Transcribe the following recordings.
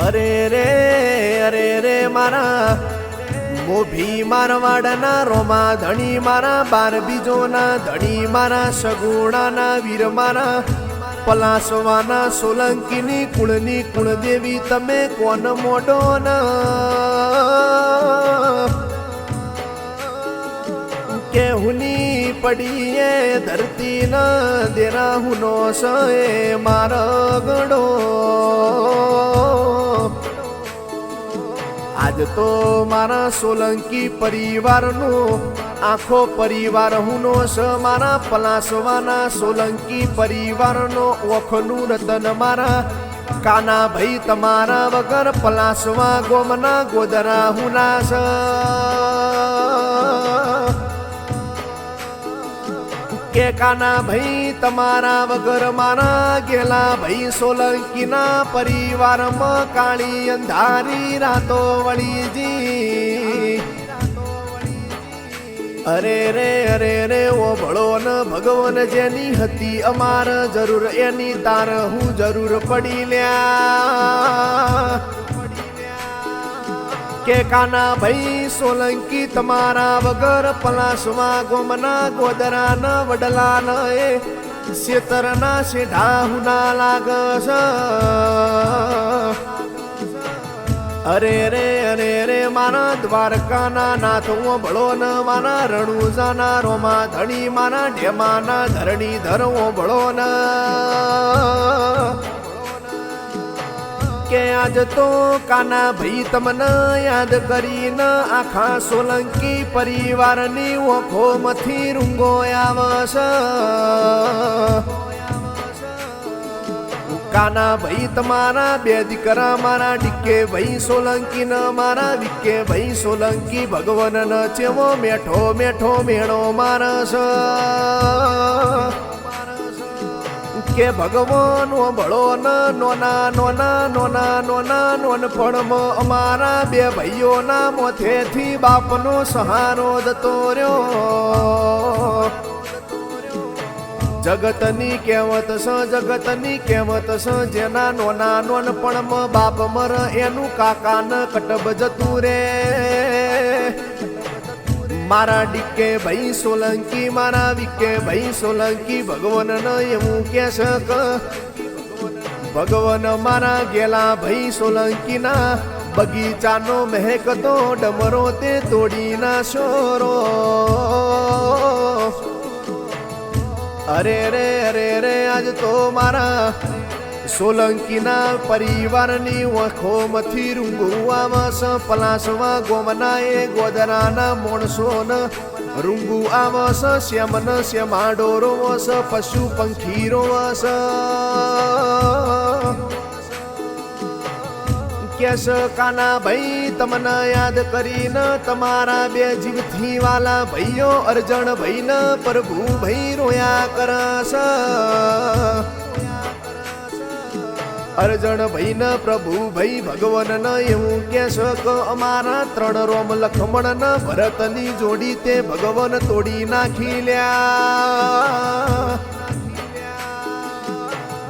અરે રે મારા મોભી મારવાડના રોમા ધણી મારા બાર બીજોના ધણી મારા સગુણાના વીર મારા પલાસવાના સોલંકીની કુળની કુળદેવી તમે કોણ મોડો કે હુની પડીએ ધરતી ન દેરા હુનો સએ મારો ગડો આજ તો મારા સોલંકી પરિવારનો આખો પરિવાર હુનો સ મારા પલાસવાના સોલંકી પરિવારનો ઓખનું રતન મારા કાના ભાઈ તમારા વગર પલાસવા ગોમના ગોદરા હુના સ કે કાના ભાઈ તમારા વગર મારા ગેલા ભાઈ સોલંકીના પરિવારમાં કાળી અંધારી રાતો વળીજી અરે રે ઓ ભળો ન ભગવાન જેની હતી અમાર જરૂર એની તાર હું જરૂર પડી લ્યા કે કાના ભાઈ સોલંકી તમારા વગર પલાસવા ગોમના ગોદરા ન વડલા ન એ શેતરના શેઢા હુના લાગસ અરે રે મારા દ્વારકાના નાથ ભળો ન મારા રણુજાના રોમા ધણી મારા ઢેમાના ધરણી ધરવો ભળો ન કે આજ તો કાના ભાઈ તમને યાદ કરીને આખા સોલંકી પરિવારની ઓખોમાંથી રૂંગો આવશે કાના ભાઈ તમારા બે દીકરા મારા ડીકે ભાઈ સોલંકી ન મારા વિકે ભાઈ સોલંકી ભગવાન ન ચેવો મેઠો મેઠો મેળો મારસ કે ભગવાન ભળો ન નોન પણ અમારા બે ભાઈઓના મોથેથી બાપનો સહારો જતો રહ્યો જગતની કહેવત સ જેના નોન પણ બાપ મર એનું કાકા ન કટબ જતું રે મારા ડીકે ભાઈ સોલંકી મારા વિકે ભાઈ સોલંકી ભગવાન ન એવું કે શક ભગવાન મારા ગેલા ભાઈ સોલંકી ના બગીચાનો મહેકતો ડમરો તે તોડી ના શોરો અરે રે આજ તો મારા સોલંકીના પરિવારની વખોમાંથી રૂંગું આવસ પલાસવા ગોમના એ ગોદરાના મોણસોન રૂંગું આવસ શ્યામન શ્યામાડો રોવસ પશુ પંખી રોવસ કેસ કાના ભાઈ તમને યાદ કરીને તમારા બે જીવથી વાલા ભાઈઓ અર્જણ ભાઈ ન પ્રભુ ભાઈ રોયા કરસ અર્જણ ભાઈ ન પ્રભુ ભાઈ ભગવાન ન એવું કેશ કે અમારા ત્રણ રોમ લખમણ ન ભરતની જોડી તે ભગવાન તોડી નાખી લ્યા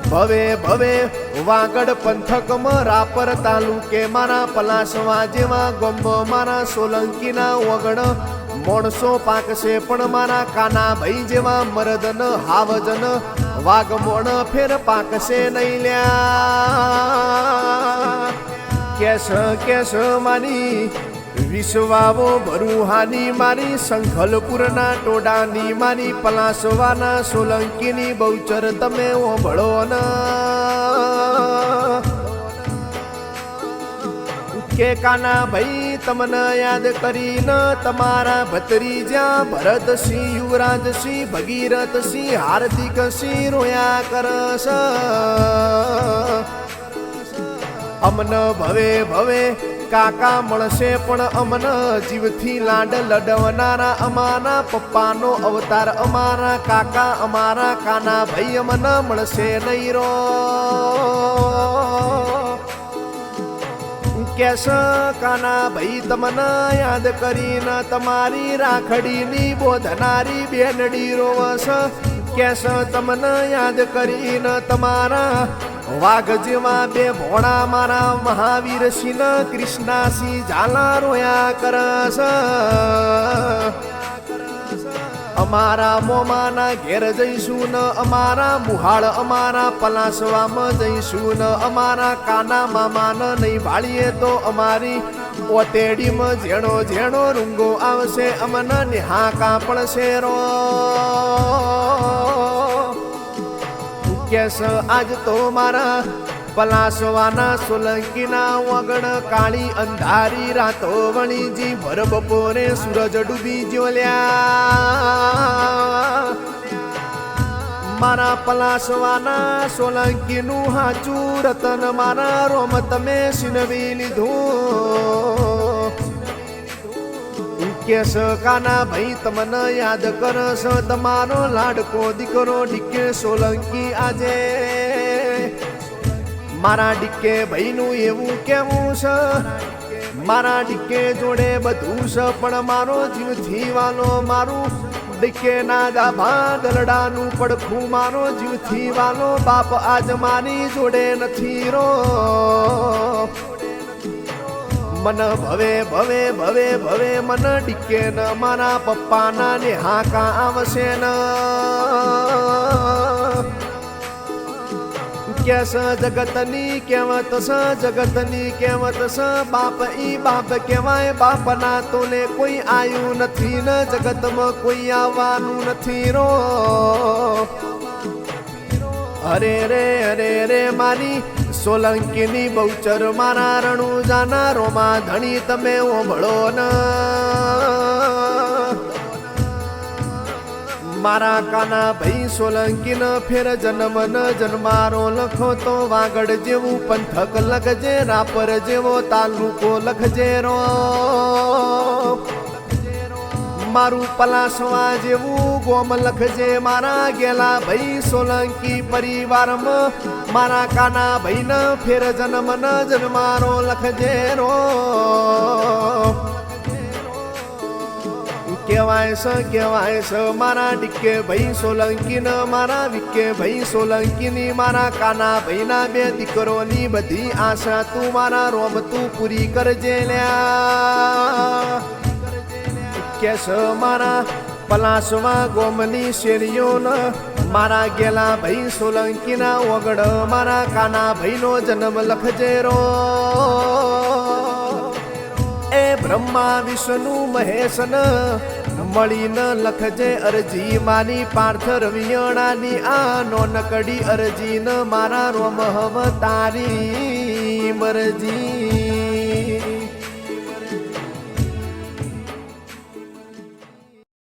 ભવે વાગડ પંથકમાં રાપર તાલુકે મારા પલાસવા જેવા ગોમ્બ મારા સોલંકીના ઓગણ મોણસો પાકશે પણ મારા કાના ભાઈ જેવા મરદન હાવજન વાઘમોણ ફેર પાકશે નહીં લ્યા કેશ મારી વિશ્વાવો ભરુહાની મારી સંખલપુરના ટોડાની મારી પલાસવાના સોલંકીની બહુચર તમે ઓભળો ન કે કાના ભાઈ તમને યાદ કરીને તમારા ભત્રીજા ભરતસિંહ યુવરાજસિંહ ભગીરથસિંહ હાર્દિકસિંહ રોયા કરસ અમન ભવે કાકા મળશે પણ અમન જીવથી લાડ લડવનારા અમારા પપ્પાનો અવતાર અમારા કાકા અમારા કાના ભાઈ અમન મળશે નહીં રો કેશ કાના ભાઈ તમને યાદ કરીને તમારી રાખડીની બોધનારી બેનડી રોવસ કેશ તમને યાદ કરીને તમારા વાઘ જેવા બે ભોળા મારા મહાવીર સિંહ કૃષ્ણાસિંહ ઝાલા રોયા કરસ અમારા મોમાના ઘેર જઈશું ન અમારા મુહાળ અમારા પલાસવામાં જઈશું ન અમારા કાના મામાન નહીં ભાળીએ તો અમારી ઓતેડીમાં ઝેણો ઝેણો રૂંગો આવશે અમને નેહા કાપડશે રો કેસ આજ તો મારા પલાસવાના સોલંકીના વગણ કાળી અંધારી રાતો વણીજી ભર બપોરે સૂરજ ડૂબી જ્યોલ્યા મારા પલાસવાના સોલંકીનું હાચું રતન મારા રોમ તમે સિનવી લીધું કેસ કાના ભાઈ તમને યાદ કરસ તમારો લાડકો દીકરો ડીકે સોલંકી આજે મારા ડીકે ભાઈનું એવું કેવું છે મારા ડીકે જોડે બધું છે પણ મારો જીવથી વાલો મારું ડીકે ના દાભા દલડાનું પડખું મારો જીવથી વાલો બાપ આજ મારી જોડે નથી રો મન ભવે ભવે ભવે ભવે મન ડીકે ન મારા પપ્પાના ને હાકા આવશે ન કેસ જગતની કહેવત સ જગતની કહેવત સ બાપ ઈ બાપ કહેવાય બાપના તોલે કોઈ આયું નથી ન જગતમાં કોઈ આવવાનું નથી રો અરે રે અરે રે મારી સોલંકીની બહુચર મારા રણુજાના રોમા ધણી તમે ઓભળો ન મારા કાના ભાઈ સોલંકી ન ફેર જન્મ ન જન્મારો લખો તો વાગડ જેવું પંથક લખજે રાપર જેવો તાલુકો લખજે રો મારું પલાસવા જેવું ગોમ લખજે મારા ગેલા ભાઈ સોલંકી પરિવારમાં મારા કાના ભાઈ ન ફેર જન્મ ન જન્મારો લખજે રો કહેવાય છે મારા ડીકે ભાઈ સોલંકી ન મારા વિકે ભાઈ સોલંકી ની મારા કાના ભાઈ ના બે દીકરોની બધી આશા તું મારા રોમ તું પૂરી કરજે લ્યા કેસ મારા પલાસવા ગોમની શેરીઓ ન મારા ગેલા ભાઈ સોલંકી ના ઓગડ મારા કાના ભાઈ નો જન્મ લખજે રો એ બ્રહ્મા વિષ્ણુ મહેશ ન મળીને લખજે અરજી મારી પાર્થ રવિયણાની આ નોનકડી અરજી ન મારા રોમ હવ તારી મરજી